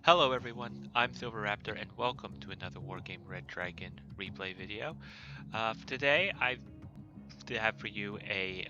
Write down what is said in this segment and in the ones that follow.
Hello everyone, I'm Silverraptor and welcome to another Wargame Red Dragon replay video. For today, I have for you a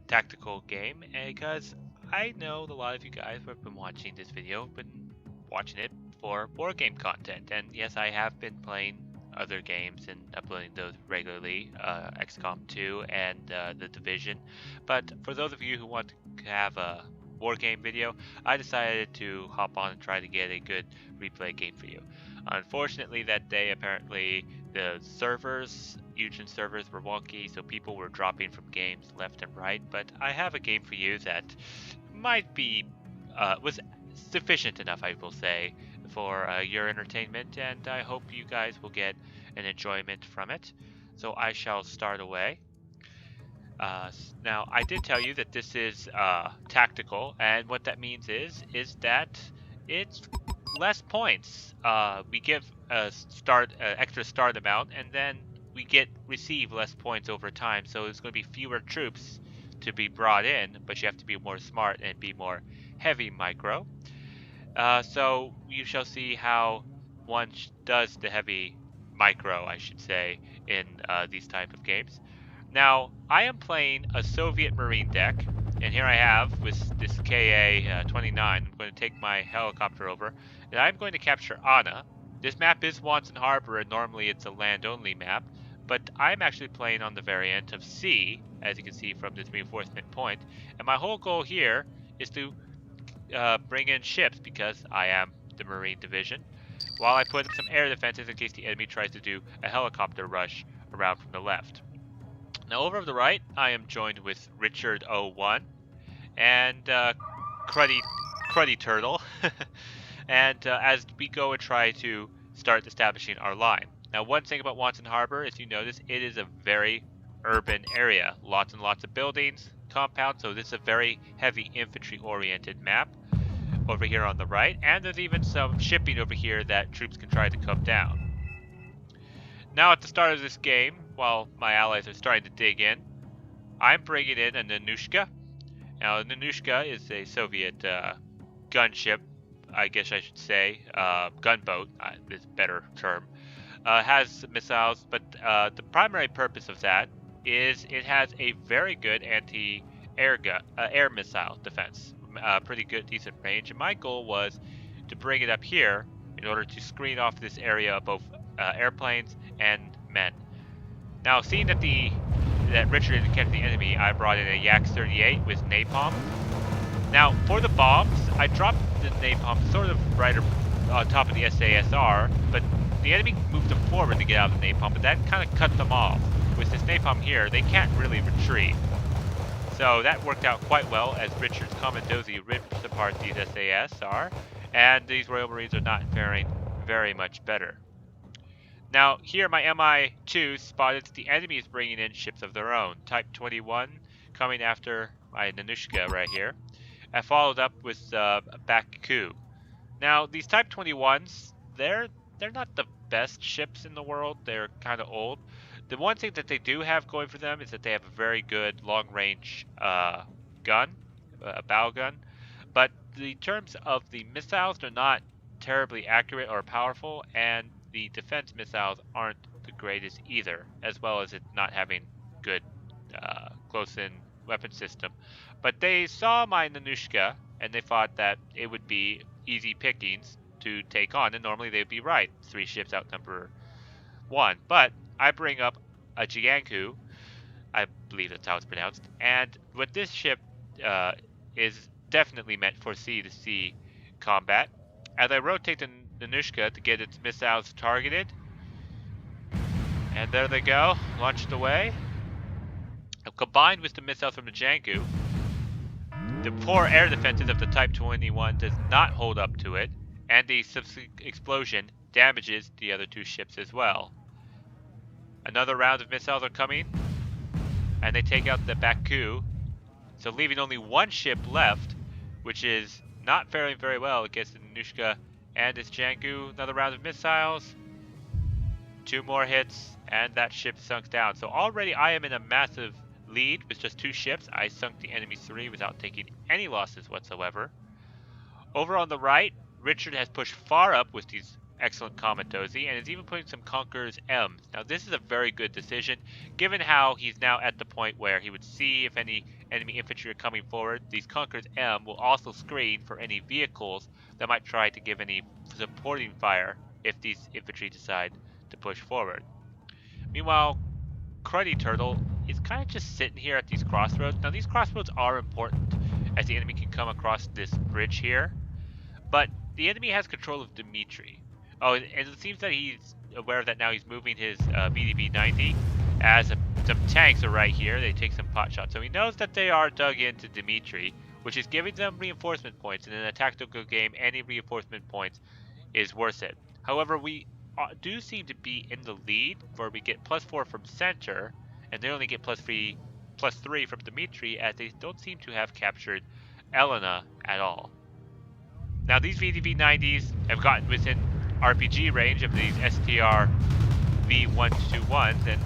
tactical game because I know a lot of you guys who have been watching this video have been watching it for Wargame content. And yes, I have been playing other games and uploading those regularly, XCOM 2 and The Division. But for those of you who want to have a Wargame video, I decided to hop on and try to get a good replay game for you. Unfortunately, that day apparently the servers, Eugen servers, were wonky, so people were dropping from games left and right. But I have a game for you that might be was sufficient enough, I will say, for your entertainment, and I hope you guys will get an enjoyment from it. So I shall start away. Now, I did tell you that this is tactical, and what that means is that it's less points. We give a extra start amount, and then we receive less points over time. So it's going to be fewer troops to be brought in, but you have to be more smart and be more heavy micro. So you shall see how one does the heavy micro, I should say, in these type of games. Now, I am playing a Soviet Marine deck, and here I have, with this KA-29, I'm going to take my helicopter over, and I'm going to capture Anna. This map is Wanson Harbor, and normally it's a land-only map, but I'm actually playing on the variant of sea, as you can see from this reinforcement point, and my whole goal here is to bring in ships, because I am the Marine Division, while I put up some air defenses in case the enemy tries to do a helicopter rush around from the left. Now over on the right, I am joined with Richard 01 and Cruddy Turtle, and as we go and try to start establishing our line. Now, one thing about Wanson Harbor, as you notice, it is a very urban area, lots and lots of buildings, compounds. So this is a very heavy infantry-oriented map over here on the right, and there's even some shipping over here that troops can try to come down. Now at the start of this game, while my allies are starting to dig in, I'm bringing in a Nanushka. Now a Nanushka is a Soviet gunship, I guess I should say, gunboat is a better term. Has missiles, but the primary purpose of that is it has a very good anti-air air missile defense. Pretty good, decent range, and my goal was to bring it up here in order to screen off this area of both airplanes and men. Now, seeing that Richard didn't catch the enemy, I brought in a Yak-38 with napalm. Now, for the bombs, I dropped the napalm sort of right on top of the SASR, but the enemy moved them forward to get out of the napalm, but that kind of cut them off. With this napalm here, they can't really retreat. So that worked out quite well, as Richard's Commandozi ripped apart these SASR, and these Royal Marines are not faring very much better. Now, here my Mi-2 spotted that the enemy is bringing in ships of their own. Type 21 coming after my Nanushka right here. I followed up with Baku. Now, these Type 21s, they're not the best ships in the world. They're kind of old. The one thing that they do have going for them is that they have a very good long-range gun, a bow gun. But in terms of the missiles, they're not terribly accurate or powerful, and the defense missiles aren't the greatest either, as well as it not having good close-in weapon system. But they saw my Nanushka, and they thought that it would be easy pickings to take on, and normally they'd be right. 3 ships outnumber 1. But I bring up a Jianghu, I believe that's how it's pronounced, and what this ship is definitely meant for sea-to-sea combat. As I rotate the Nanushka to get its missiles targeted, and there they go, launched away. Combined with the missiles from the Jianghu, the poor air defenses of the Type 21 does not hold up to it, and the explosion damages the other 2 ships as well. Another round of missiles are coming, and they take out the Baku, so leaving only 1 ship left, which is not faring very well against the Nanushka and its Jianghu. Another round of missiles, 2 more hits, and that ship sunk down. So already I am in a massive lead with just 2 ships. I sunk the enemy 3 without taking any losses whatsoever. Over on the right, Richard has pushed far up with these excellent Komatozi and is even putting some Conqueror's M's. Now this is a very good decision, given how he's now at the point where he would see if any enemy infantry are coming forward. These Conqueror's M will also screen for any vehicles that might try to give any supporting fire if these infantry decide to push forward. Meanwhile, Cruddy Turtle is kind of just sitting here at these crossroads. Now these crossroads are important as the enemy can come across this bridge here, but the enemy has control of Dimitri. Oh, and it seems that he's aware of that now. He's moving his VDB-90 as some tanks are right here. They take some pot shots. So he knows that they are dug into Dimitri, which is giving them reinforcement points. And in a tactical game, any reinforcement points is worth it. However, we do seem to be in the lead, for we get +4 from center, and they only get +3 from Dimitri, as they don't seem to have captured Elena at all. Now these VDV-90s have gotten within RPG range of these STR V121s, and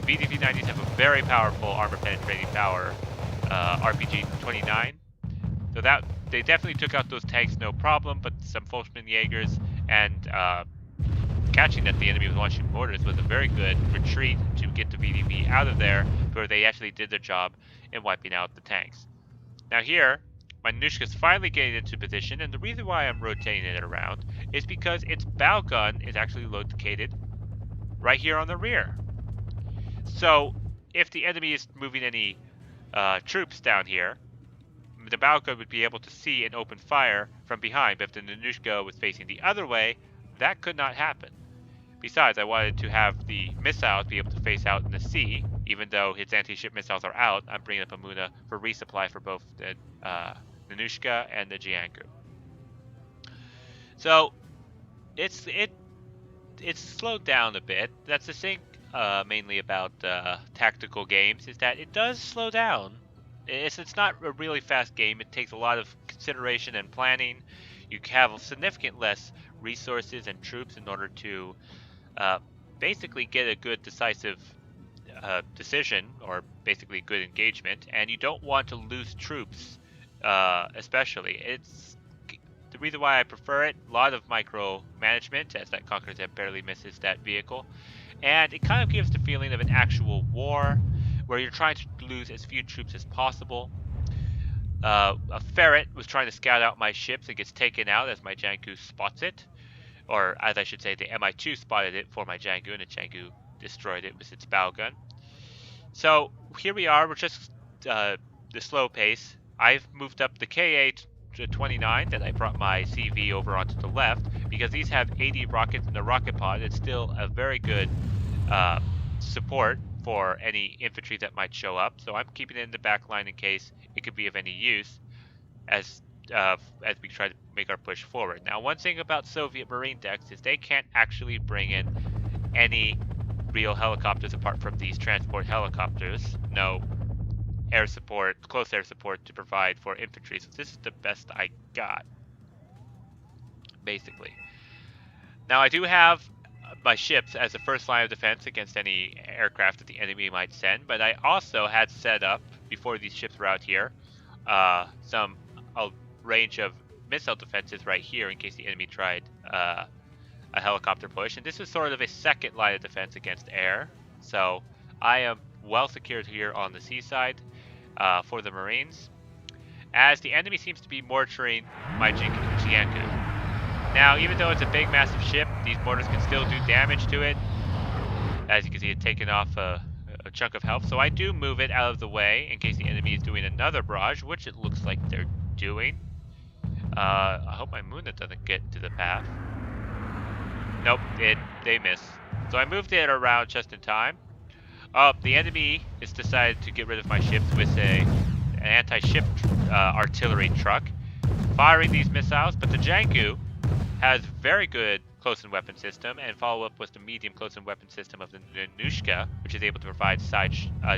VDV-90s have a very powerful armor penetrating power, RPG-29. So that they definitely took out those tanks no problem, but some Volksman Jaegers and catching that the enemy was launching mortars was a very good retreat to get the VDV out of there, where they actually did their job in wiping out the tanks. Now here, my Nanushka's finally getting into position, and the reason why I'm rotating it around is because its bow gun is actually located right here on the rear. So if the enemy is moving any troops down here, the bow gun would be able to see and open fire from behind, but if the Nanushka was facing the other way, that could not happen. Besides, I wanted to have the missiles be able to face out in the sea. Even though its anti-ship missiles are out, I'm bringing up Amuna for resupply for both the Nanushka and the Jiangsu. So it's slowed down a bit. That's the thing mainly about tactical games, is that it does slow down. It's not a really fast game. It takes a lot of consideration and planning. You have significant less resources and troops in order to basically get a good decisive decision, or basically good engagement, and you don't want to lose troops, especially. It's the reason why I prefer it. A lot of micro management, as that Conqueror's M barely misses that vehicle, and it kind of gives the feeling of an actual war where you're trying to lose as few troops as possible. A ferret was trying to scout out my ships and gets taken out as my Jiangsu spots it, or as I should say, the Mi-2 spotted it for my Jiangsu, and the Jiangsu destroyed it with its bow gun. So here we are. We're just the slow pace. I've moved up the KA-29 that I brought my CV over onto the left, because these have 80 rockets in the rocket pod. It's still a very good support for any infantry that might show up. So I'm keeping it in the back line in case it could be of any use as we try to make our push forward. Now, one thing about Soviet Marine decks is they can't actually bring in any real helicopters apart from these transport helicopters. No air support, close air support to provide for infantry. So this is the best I got, basically. Now I do have my ships as the first line of defense against any aircraft that the enemy might send, but I also had set up, before these ships were out here, a range of missile defenses right here in case the enemy tried a helicopter push, and this is sort of a second line of defense against air. So I am well secured here on the seaside for the Marines, as the enemy seems to be mortaring my Jiangsu. Now, even though it's a big, massive ship, these mortars can still do damage to it. As you can see, it's taken off a chunk of health, so I do move it out of the way in case the enemy is doing another barrage, which it looks like they're doing. I hope my Muna doesn't get to the path. Nope, they miss. So I moved it around just in time. The enemy has decided to get rid of my ships with an anti-ship artillery truck, firing these missiles, but the Jiangsu has very good close-in weapon system, and follow up with the medium close-in weapon system of the Nanushka, which is able to provide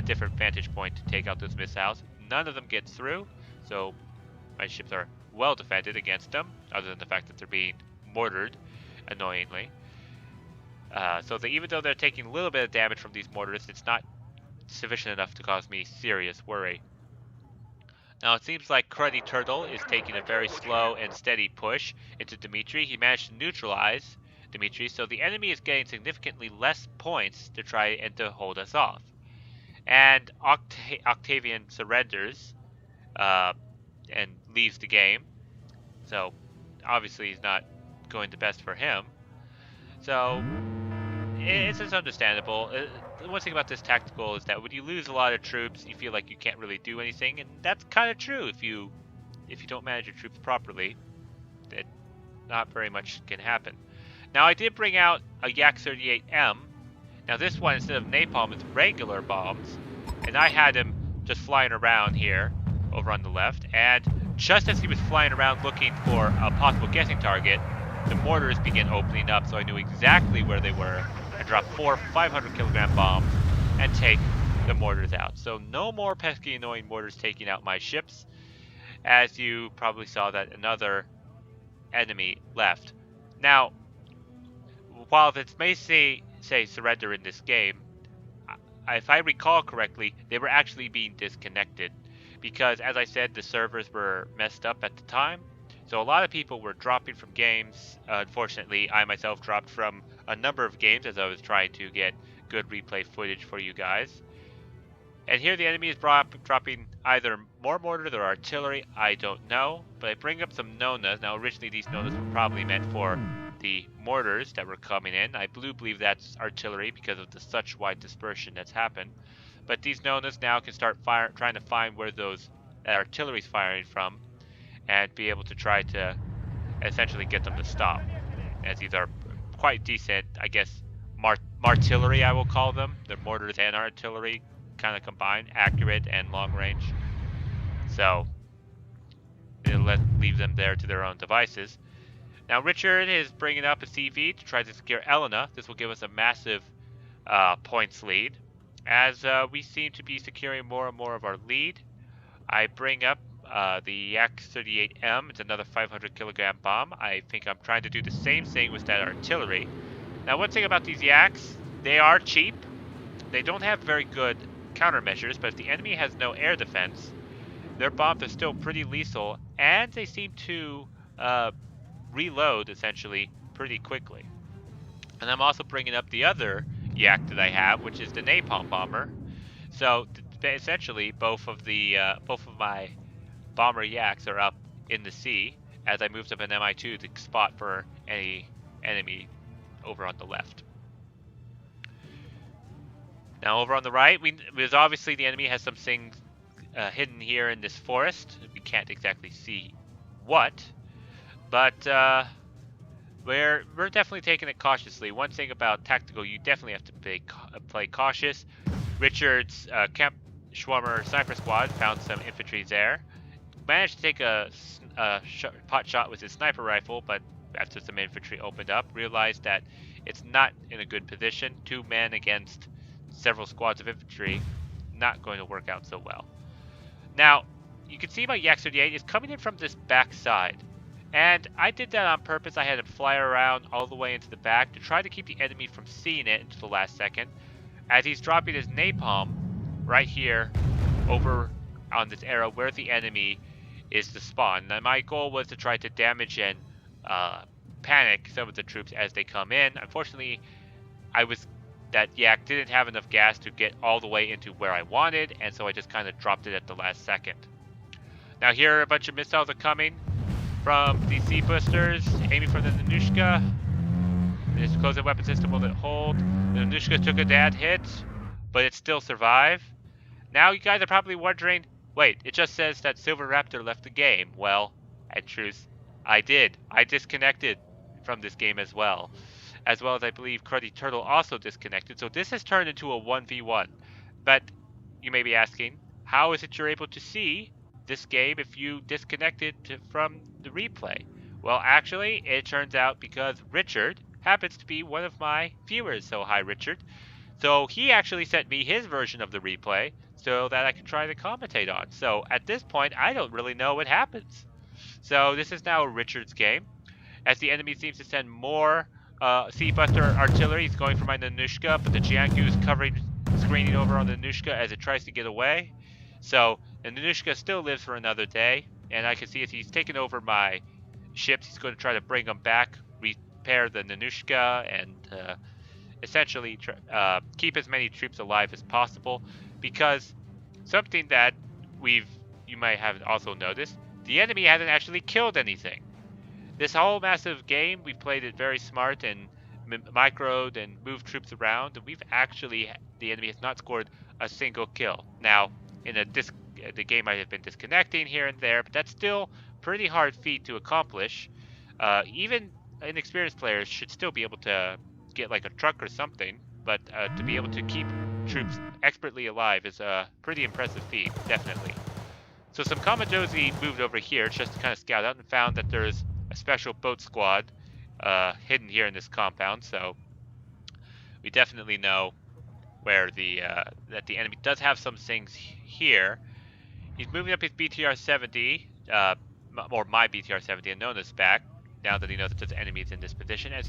different vantage point to take out those missiles. None of them get through, so my ships are well defended against them, other than the fact that they're being mortared annoyingly. So even though they're taking a little bit of damage from these mortars, it's not sufficient enough to cause me serious worry. Now it seems like Cruddy Turtle is taking a very slow and steady push into Dimitri. He managed to neutralize Dimitri, so the enemy is getting significantly less points to try and to hold us off. And Octavian surrenders and leaves the game. So obviously he's not going the best for him. So it's understandable. The one thing about this tactical is that when you lose a lot of troops, you feel like you can't really do anything, and that's kind of true. If you don't manage your troops properly, that not very much can happen. Now I did bring out a Yak 38M. Now this one, instead of napalm, is regular bombs, and I had him just flying around here over on the left, and just as he was flying around looking for a possible guessing target, the mortars began opening up, so I knew exactly where they were. I dropped 4 500-kilogram bombs and take the mortars out. So no more pesky annoying mortars taking out my ships, as you probably saw that another enemy left. Now, while this may say surrender in this game, if I recall correctly, they were actually being disconnected, because as I said, the servers were messed up at the time. So a lot of people were dropping from games. Unfortunately, I myself dropped from a number of games as I was trying to get good replay footage for you guys. And here the enemy is dropping either more mortars or artillery, I don't know. But I bring up some Nonas. Now originally these Nonas were probably meant for the mortars that were coming in. I believe that's artillery because of the such wide dispersion that's happened. But these Nonas now can start trying to find where that artillery is firing from, and be able to try to essentially get them to stop, as these are quite decent, I guess, martillery I will call them. They're mortars and artillery kind of combined, accurate and long range. So it'll leave them there to their own devices. Now Richard is bringing up a CV to try to secure Elena. This will give us a massive points lead, as we seem to be securing more and more of our lead. I bring up the Yak 38M. It's another 500-kilogram bomb. I think I'm trying to do the same thing with that artillery. Now, one thing about these Yaks, they are cheap. They don't have very good countermeasures, but if the enemy has no air defense, their bombs are still pretty lethal, and they seem to reload, essentially, pretty quickly. And I'm also bringing up the other Yak that I have, which is the napalm bomber. So, essentially, both of my bomber Yaks are up in the sea, as I moved up an Mi-2 to spot for any enemy over on the left. Now over on the right, because obviously the enemy has some things hidden here in this forest. We can't exactly see what, but we're definitely taking it cautiously. One thing about tactical, you definitely have to play cautious. Richard's Camp Schwarmer Sniper Squad found some infantry there. Managed to take a pot shot with his sniper rifle, but after some infantry opened up, realized that it's not in a good position. 2 men against several squads of infantry, not going to work out so well. Now, you can see my Yak 38 is coming in from this back side, and I did that on purpose. I had him fly around all the way into the back to try to keep the enemy from seeing it until the last second, as he's dropping his napalm right here over on this arrow where the enemy is to spawn. Now, my goal was to try to damage and panic some of the troops as they come in. Unfortunately, that Yak didn't have enough gas to get all the way into where I wanted, and so I just kind of dropped it at the last second. Now here a bunch of missiles are coming from the sea boosters, aiming for the Nanushka. This close-in weapon system will hold. The Nanushka took a bad hit, but it still survived. Now you guys are probably wondering, wait, it just says that Silverraptor left the game. Well, in truth, I did. I disconnected from this game as well as I believe Cruddy Turtle also disconnected. So this has turned into a 1v1. But you may be asking, how is it you're able to see this game if you disconnected from the replay? Well, actually, it turns out because Richard happens to be one of my viewers. So hi, Richard. So he actually sent me his version of the replay so that I can try to commentate on. So at this point, I don't really know what happens. So this is now Richard's game, as the enemy seems to send more Sea Buster artillery. He's going for my Nanushka, but the Jiangsu is screening over on the Nanushka as it tries to get away. So And Nanushka still lives for another day, and I can see as he's taken over my ships, he's going to try to bring them back, repair the Nanushka, and essentially keep as many troops alive as possible. Because something that you might have also noticed, the enemy hasn't actually killed anything. This whole massive game, we've played it very smart and microed and moved troops around, and the enemy has not scored a single kill. Now, the game might have been disconnecting here and there, but that's still pretty hard feat to accomplish. Even inexperienced players should still be able to get like a truck or something, but to be able to keep troops expertly alive is a pretty impressive feat, definitely. So some Kamajozi moved over here just to kind of scout out and found that there's a special boat squad hidden here in this compound. So we definitely know where that the enemy does have some things here. He's moving up his BTR 70, or my BTR 70, and known as back. Now that he knows that there's enemies in this position, as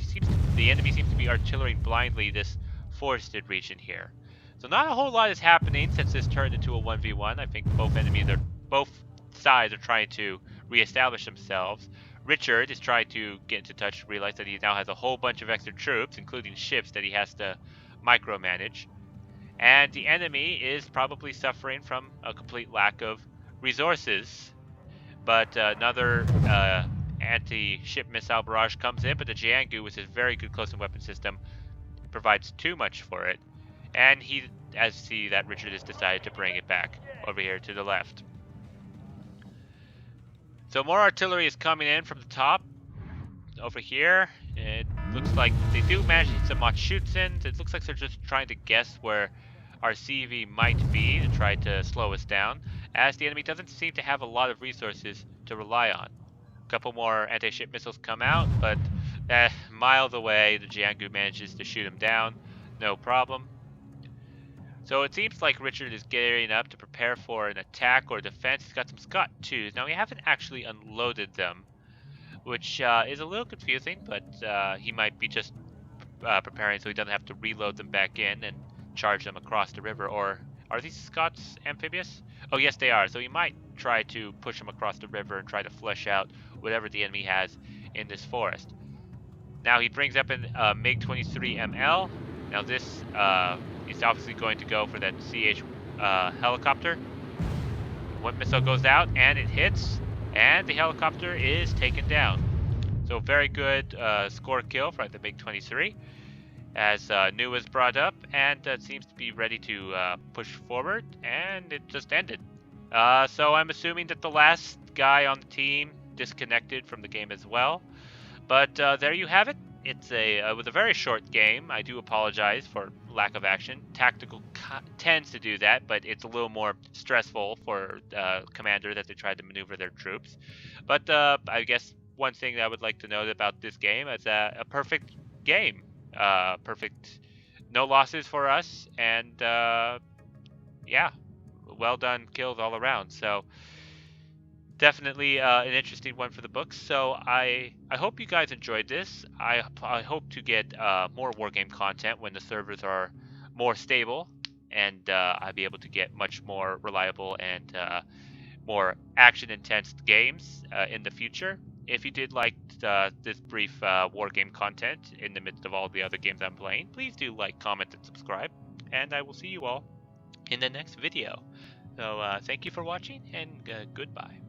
the enemy seems to be artillerying blindly this forested region here. So not a whole lot is happening since this turned into a 1v1. I think both sides are trying to reestablish themselves. Richard is trying to get into touch, realize that he now has a whole bunch of extra troops, including ships that he has to micromanage. And the enemy is probably suffering from a complete lack of resources. But another anti-ship missile barrage comes in, but the Jiangu, with his very good close-in weapon system, provides too much for it. And that Richard has decided to bring it back over here to the left. So more artillery is coming in from the top over here. It looks like they do manage to hit some Machutsins. It looks like they're just trying to guess where our CV might be to try to slow us down, as the enemy doesn't seem to have a lot of resources to rely on. A couple more anti-ship missiles come out, but miles away, the Jiangu manages to shoot him down, no problem. So it seems like Richard is gearing up to prepare for an attack or defense. He's got some Scott 2s. Now, we haven't actually unloaded them, which is a little confusing, but he might be just preparing so he doesn't have to reload them back in and charge them across the river. Or are these Scots amphibious? Oh, yes, they are. So he might try to push them across the river and try to flush out whatever the enemy has in this forest. Now he brings up a MiG-23ML. Now this is obviously going to go for that CH helicopter. One missile goes out and it hits, and the helicopter is taken down. So very good score kill for the MiG-23, as Nu was brought up and seems to be ready to push forward, and it just ended. So I'm assuming that the last guy on the team disconnected from the game as well. But there you have it. It's was a very short game. I do apologize for lack of action. Tactical tends to do that, but it's a little more stressful for Commander that they tried to maneuver their troops. But I guess one thing that I would like to note about this game is a perfect game. Perfect, no losses for us, and yeah, well done kills all around. So definitely an interesting one for the books. So I hope you guys enjoyed this. I hope to get more wargame content when the servers are more stable, and I'll be able to get much more reliable and more action-intense games in the future. If you did like this brief wargame content in the midst of all the other games I'm playing, please do like, comment, and subscribe. And I will see you all in the next video. So thank you for watching, and goodbye.